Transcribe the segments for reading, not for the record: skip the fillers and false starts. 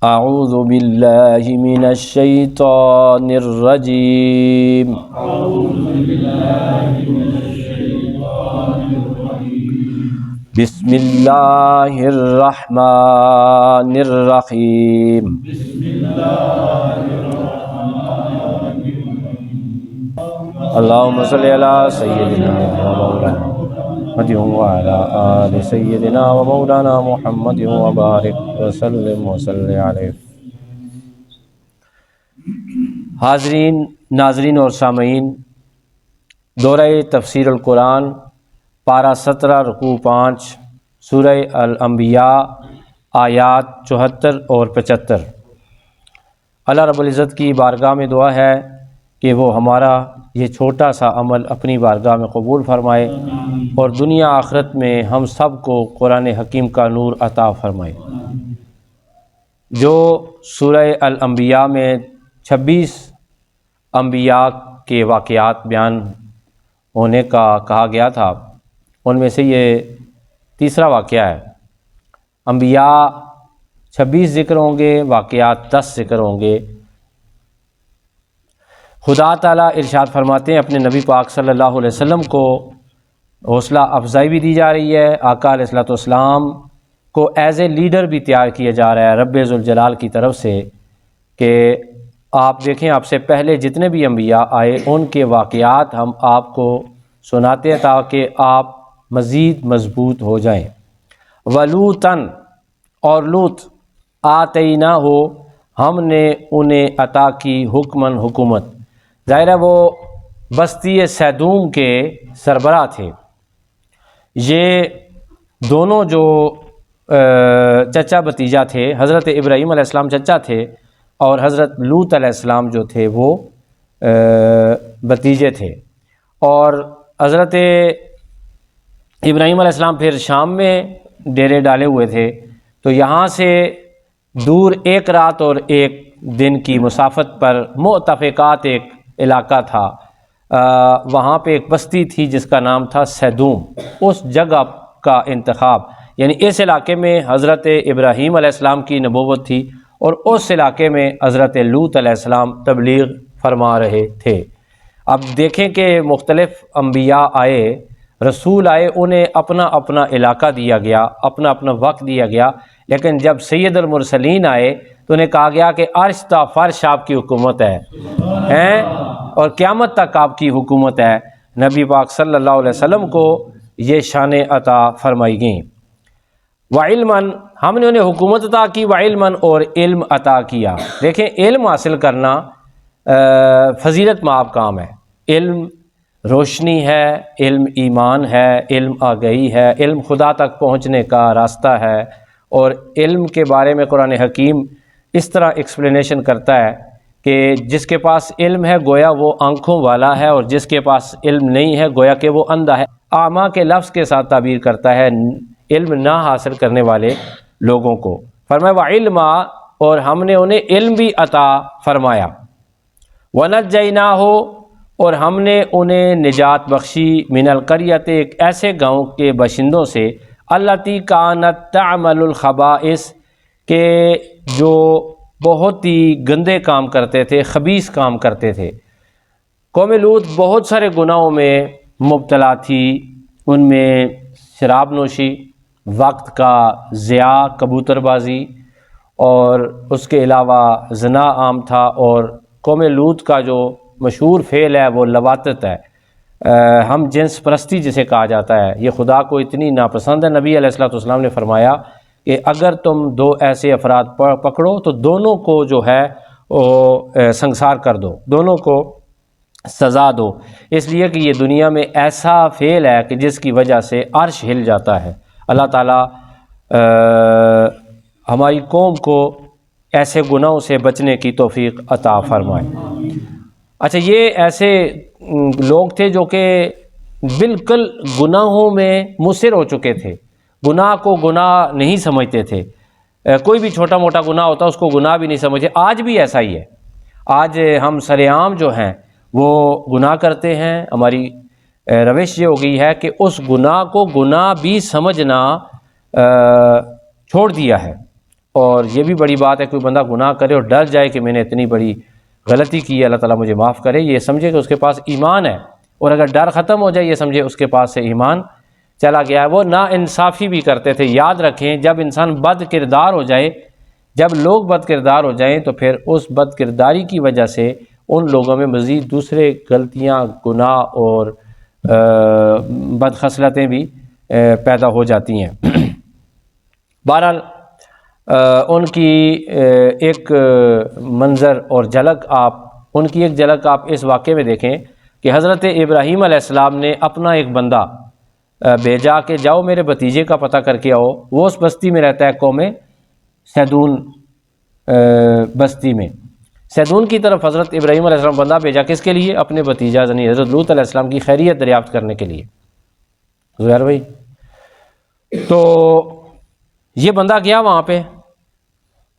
اعوذ باللہ من الشیطان الرجیم بسم اللہ الرحمن الرحیم اللہم صلی علی سیدنا و مولانا محمد وعلی آل سیدنا و مولانا محمد وبارک وسلم وصلی علیہ۔ حاضرین، ناظرین اور سامعین، دورہ تفسیر القرآن پارہ 17 رکوع 5 سورہ الانبیاء آیات 74 اور 75۔ اللہ رب العزت کی بارگاہ میں دعا ہے کہ وہ ہمارا یہ چھوٹا سا عمل اپنی بارگاہ میں قبول فرمائے اور دنیا آخرت میں ہم سب کو قرآن حکیم کا نور عطا فرمائے۔ جو سورہ الانبیاء میں 26 انبیاء کے واقعات بیان ہونے کا کہا گیا تھا، ان میں سے یہ تیسرا واقعہ ہے۔ انبیاء 26 ذکر ہوں گے، واقعات 10 ذکر ہوں گے۔ خدا تعالیٰ ارشاد فرماتے ہیں اپنے نبی پاک صلی اللہ علیہ وسلم کو حوصلہ افزائی بھی دی جا رہی ہے، آقا علیہ الصلوۃ والسلام کو ایز اے لیڈر بھی تیار کیا جا رہا ہے رب ذوالجلال کی طرف سے کہ آپ دیکھیں آپ سے پہلے جتنے بھی انبیاء آئے ان کے واقعات ہم آپ کو سناتے ہیں تاکہ آپ مزید مضبوط ہو جائیں۔ ولوطن، اور لوط، آتینا ہو، ہم نے انہیں عطا کی حکمن، حکومت۔ ظاہر ہے وہ بستی سیدوم کے سربراہ تھے۔ یہ دونوں جو چچا بھتیجا تھے، حضرت ابراہیم علیہ السلام چچا تھے اور حضرت لوط علیہ السلام جو تھے وہ بھتیجے تھے۔ اور حضرت ابراہیم علیہ السلام پھر شام میں ڈیرے ڈالے ہوئے تھے، تو یہاں سے دور ایک رات اور ایک دن کی مسافت پر مؤتفقات ایک علاقہ تھا، وہاں پہ ایک بستی تھی جس کا نام تھا سیدوم۔ اس جگہ کا انتخاب، یعنی اس علاقے میں حضرت ابراہیم علیہ السلام کی نبوت تھی اور اس علاقے میں حضرت لوط علیہ السلام تبلیغ فرما رہے تھے۔ اب دیکھیں کہ مختلف انبیاء آئے، رسول آئے، انہیں اپنا اپنا علاقہ دیا گیا، اپنا اپنا وقت دیا گیا، لیکن جب سید المرسلین آئے تو انہیں کہا گیا کہ عرش تا فرش آپ کی حکومت ہے اور قیامت تک آپ کی حکومت ہے۔ نبی پاک صلی اللہ علیہ وسلم کو یہ شان عطا فرمائی گئیں۔ وعلماً، ہم نے انہیں حکومت عطا کی، وعلماً، اور علم عطا کیا۔ دیکھیں علم حاصل کرنا فضیلت مآب کام ہے۔ علم روشنی ہے، علم ایمان ہے، علم آگہی ہے، علم خدا تک پہنچنے کا راستہ ہے۔ اور علم کے بارے میں قرآن حکیم اس طرح ایکسپلینیشن کرتا ہے کہ جس کے پاس علم ہے گویا وہ آنکھوں والا ہے، اور جس کے پاس علم نہیں ہے گویا کہ وہ اندھا ہے۔ اعمیٰ کے لفظ کے ساتھ تعبیر کرتا ہے علم نہ حاصل کرنے والے لوگوں کو۔ فرمایا وعلما، اور ہم نے انہیں علم بھی عطا فرمایا۔ وَنَجَّيْنَاهُ، اور ہم نے انہیں نجات بخشی، من القریۃ، ایک ایسے گاؤں کے باشندوں سے، التی کانت تعمل الخبائث، کہ جو بہت ہی گندے کام کرتے تھے، خبیث کام کرتے تھے۔ قوم لوط بہت سارے گناہوں میں مبتلا تھی، ان میں شراب نوشی، وقت کا ضیاع، کبوتر بازی، اور اس کے علاوہ زنا عام تھا، اور قوم لوط کا جو مشہور فعل ہے وہ لواطت ہے، ہم جنس پرستی جسے کہا جاتا ہے۔ یہ خدا کو اتنی ناپسند ہے، نبی علیہ الصلوۃ والسلام نے فرمایا کہ اگر تم دو ایسے افراد پکڑو تو دونوں کو جو ہے وہ سنسار کر دو، دونوں کو سزا دو، اس لیے کہ یہ دنیا میں ایسا فعل ہے کہ جس کی وجہ سے عرش ہل جاتا ہے۔ اللہ تعالیٰ ہماری قوم کو ایسے گناہوں سے بچنے کی توفیق عطا فرمائے۔ اچھا، یہ ایسے لوگ تھے جو کہ بالکل گناہوں میں مصر ہو چکے تھے، گناہ کو گناہ نہیں سمجھتے تھے، کوئی بھی چھوٹا موٹا گناہ ہوتا اس کو گناہ بھی نہیں سمجھتے۔ آج بھی ایسا ہی ہے، آج ہم سر عام جو ہیں وہ گناہ کرتے ہیں۔ ہماری روش یہ ہو گئی ہے کہ اس گناہ کو گناہ بھی سمجھنا چھوڑ دیا ہے، اور یہ بھی بڑی بات ہے کوئی بندہ گناہ کرے اور ڈر جائے کہ میں نے اتنی بڑی غلطی کی ہے، اللہ تعالیٰ مجھے معاف کرے، یہ سمجھے کہ اس کے پاس ایمان ہے، اور اگر ڈر ختم ہو جائے یہ سمجھے اس کے پاس سے ایمان چلا گیا ہے۔ وہ نا انصافی بھی کرتے تھے، یاد رکھیں جب انسان بد کردار ہو جائے، جب لوگ بد کردار ہو جائیں تو پھر اس بد کرداری کی وجہ سے ان لوگوں میں مزید دوسرے غلطیاں، گناہ اور بد خصلتیں بھی پیدا ہو جاتی ہیں۔ بہرحال ان کی ایک منظر اور جھلک ان کی ایک جھلک آپ اس واقعے میں دیکھیں کہ حضرت ابراہیم علیہ السلام نے اپنا ایک بندہ بھیجا کہ جاؤ میرے بھتیجے کا پتہ کر کے آؤ، وہ اس بستی میں رہتا ہے، قوم سیدون بستی میں۔ سیدون کی طرف حضرت ابراہیم علیہ السلام بندہ بھیجا، کس کے لیے؟ اپنے بھتیجا یعنی حضرت لوط علیہ السلام کی خیریت دریافت کرنے کے لیے۔ زہر بھائی، تو یہ بندہ گیا وہاں پہ،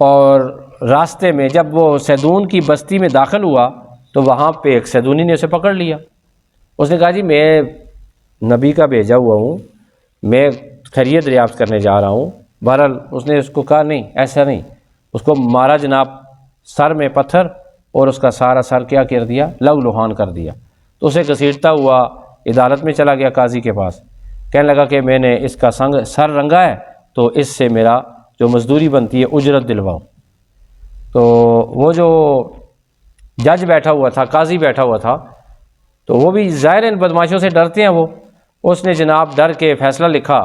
اور راستے میں جب وہ سیدون کی بستی میں داخل ہوا تو وہاں پہ ایک سیدونی نے اسے پکڑ لیا۔ اس نے کہا جی میں نبی کا بھیجا ہوا ہوں، میں خیریت دریافت کرنے جا رہا ہوں۔ بہرحال اس نے اس کو کہا نہیں، ایسا نہیں، اس کو مارا جناب، سر میں پتھر، اور اس کا سارا سر کیا کر دیا؟ لہو لہان کر دیا۔ تو اسے گھسیٹتا ہوا عدالت میں چلا گیا، قاضی کے پاس، کہنے لگا کہ میں نے اس کا سر رنگا ہے تو اس سے میرا جو مزدوری بنتی ہے اجرت دلواؤ۔ تو وہ جو جج بیٹھا ہوا تھا، قاضی بیٹھا ہوا تھا، تو وہ بھی ظاہر ان بدماشوں سے ڈرتے ہیں، اس نے جناب ڈر کے فیصلہ لکھا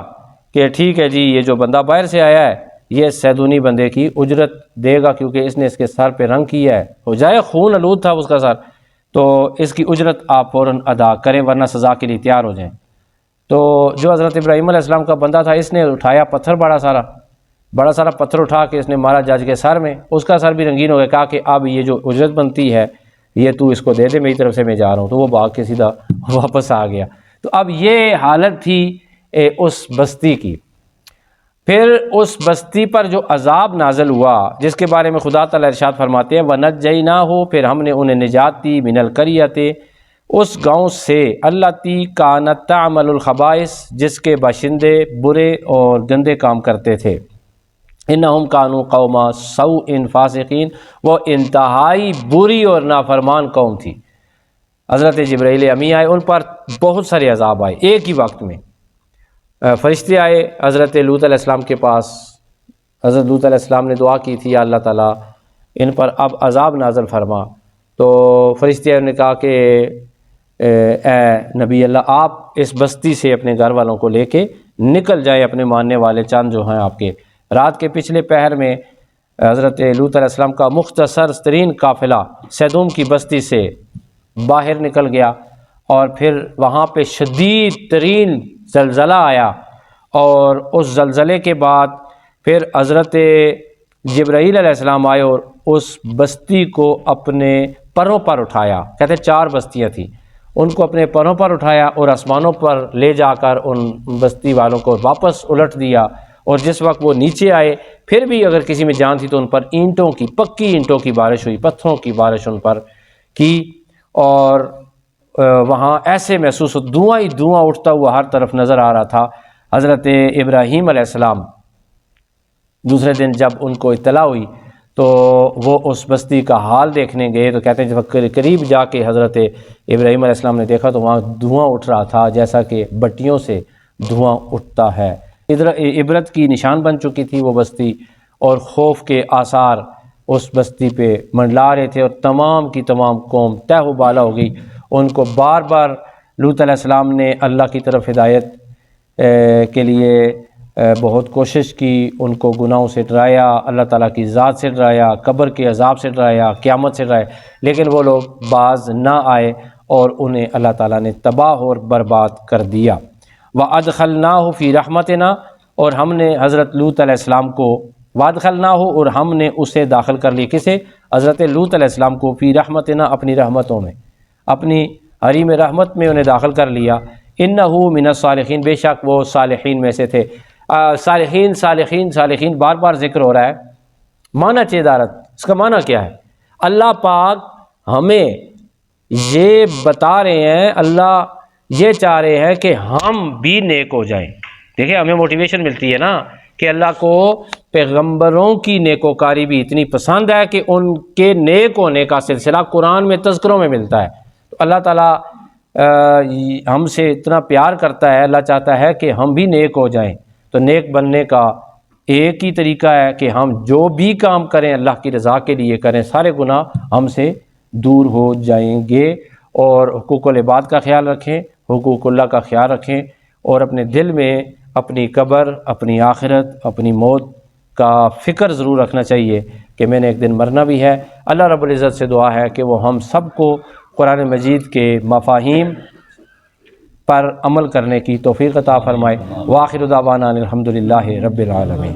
کہ ٹھیک ہے جی، یہ جو بندہ باہر سے آیا ہے یہ سیدونی بندے کی اجرت دے گا، کیونکہ اس نے اس کے سر پہ رنگ کیا ہے، ہو جائے خون آلود تھا اس کا سر، تو اس کی اجرت آپ فوراً ادا کریں ورنہ سزا کے لیے تیار ہو جائیں۔ تو جو حضرت ابراہیم علیہ السلام کا بندہ تھا، اس نے اٹھایا پتھر، بڑا سارا پتھر اٹھا کے اس نے مارا جج کے سر میں، اس کا سر بھی رنگین ہو گیا۔ کہا کہ اب یہ جو اجرت بنتی ہے یہ تو اس کو دے دے، میری طرف سے میں جا رہا ہوں۔ تو وہ بھاگ کے سیدھا واپس آ گیا۔ تو اب یہ حالت تھی اس بستی کی۔ پھر اس بستی پر جو عذاب نازل ہوا، جس کے بارے میں خدا تعالیٰ ارشاد فرماتے ہیں وَنَجَّيْنَاهُ، پھر ہم نے انہیں نجات دی، مِنَ الْقَرْيَةِ، اس گاؤں سے، الَّتِي كَانَتْ تَعْمَلُ الْخَبَائِث، جس کے باشندے برے اور گندے کام کرتے تھے۔ انہم کانوا قوما سوء فاسقین، وہ انتہائی بری اور نافرمان قوم تھی۔ حضرت جبرائیل امی آئے، ان پر بہت سارے عذاب آئے ایک ہی وقت میں۔ فرشتے آئے حضرت لوط علیہ السلام کے پاس، حضرت لوط علیہ السلام نے دعا کی تھی یا اللہ تعالیٰ ان پر اب عذاب نازل فرما۔ تو فرشتے نے کہا کہ اے نبی اللہ، آپ اس بستی سے اپنے گھر والوں کو لے کے نکل جائیں، اپنے ماننے والے چند جو ہیں آپ کے۔ رات کے پچھلے پہر میں حضرت لوط علیہ السلام کا مختصر ترین قافلہ سیدوم کی بستی سے باہر نکل گیا، اور پھر وہاں پہ شدید ترین زلزلہ آیا، اور اس زلزلے کے بعد پھر حضرت جبرائیل علیہ السلام آئے اور اس بستی کو اپنے پروں پر اٹھایا۔ کہتے 4 بستیاں تھیں، ان کو اپنے پروں پر اٹھایا اور آسمانوں پر لے جا کر ان بستی والوں کو واپس الٹ دیا۔ اور جس وقت وہ نیچے آئے، پھر بھی اگر کسی میں جان تھی تو ان پر اینٹوں کی، پکی اینٹوں کی بارش ہوئی، پتھروں کی بارش ان پر کی، اور وہاں ایسے محسوس دھواں ہی دھواں اٹھتا ہوا ہر طرف نظر آ رہا تھا۔ حضرت ابراہیم علیہ السلام دوسرے دن جب ان کو اطلاع ہوئی تو وہ اس بستی کا حال دیکھنے گئے، تو کہتے ہیں جب قریب جا کے حضرت ابراہیم علیہ السلام نے دیکھا تو وہاں دھواں اٹھ رہا تھا جیسا کہ بٹیوں سے دھواں اٹھتا ہے۔ ادھر عبرت کی نشان بن چکی تھی وہ بستی، اور خوف کے آثار اس بستی پہ منڈلا رہے تھے، اور تمام کی تمام قوم تہ و بالا ہو گئی۔ ان کو بار بار لوط علیہ السلام نے اللہ کی طرف ہدایت کے لیے بہت کوشش کی، ان کو گناہوں سے ڈرایا، اللہ تعالیٰ کی ذات سے ڈرایا، قبر کے عذاب سے ڈرایا، قیامت سے ڈرایا، لیکن وہ لوگ باز نہ آئے اور انہیں اللہ تعالیٰ نے تباہ اور برباد کر دیا۔ وَأَدْخَلْنَاهُ فِي رَحْمَتِنَا، اور ہم نے حضرت لوط علیہ السلام کو وَأَدْخَلْنَاهُ، اور ہم نے اسے داخل کر لی، کسے؟ حضرت لوط علیہ السلام کو، فی رحمتنا، اپنی رحمتوں میں، اپنی حریم رحمت میں انہیں داخل کر لیا۔ انہو من الصالحین، بے شک وہ صالحین میں سے تھے۔ صالحین صالحین صالحین بار بار ذکر ہو رہا ہے، معنی چیدارت، اس کا معنی کیا ہے؟ اللہ پاک ہمیں یہ بتا رہے ہیں، اللہ یہ چاہ رہے ہیں کہ ہم بھی نیک ہو جائیں۔ دیکھیں ہمیں موٹیویشن ملتی ہے نا کہ اللہ کو پیغمبروں کی نیکوکاری بھی اتنی پسند ہے کہ ان کے نیک ہونے کا سلسلہ قرآن میں تذکروں میں ملتا ہے۔ تو اللہ تعالیٰ ہم سے اتنا پیار کرتا ہے، اللہ چاہتا ہے کہ ہم بھی نیک ہو جائیں۔ تو نیک بننے کا ایک ہی طریقہ ہے کہ ہم جو بھی کام کریں اللہ کی رضا کے لیے کریں، سارے گناہ ہم سے دور ہو جائیں گے۔ اور حقوق العباد کا خیال رکھیں، حقوق اللہ کا خیال رکھیں، اور اپنے دل میں اپنی قبر، اپنی آخرت، اپنی موت کا فکر ضرور رکھنا چاہیے کہ میں نے ایک دن مرنا بھی ہے۔ اللہ رب العزت سے دعا ہے کہ وہ ہم سب کو قرآن مجید کے مفاہیم پر عمل کرنے کی توفیق عطا فرمائے۔ وآخر دعوانا الحمدللہ رب العالمین۔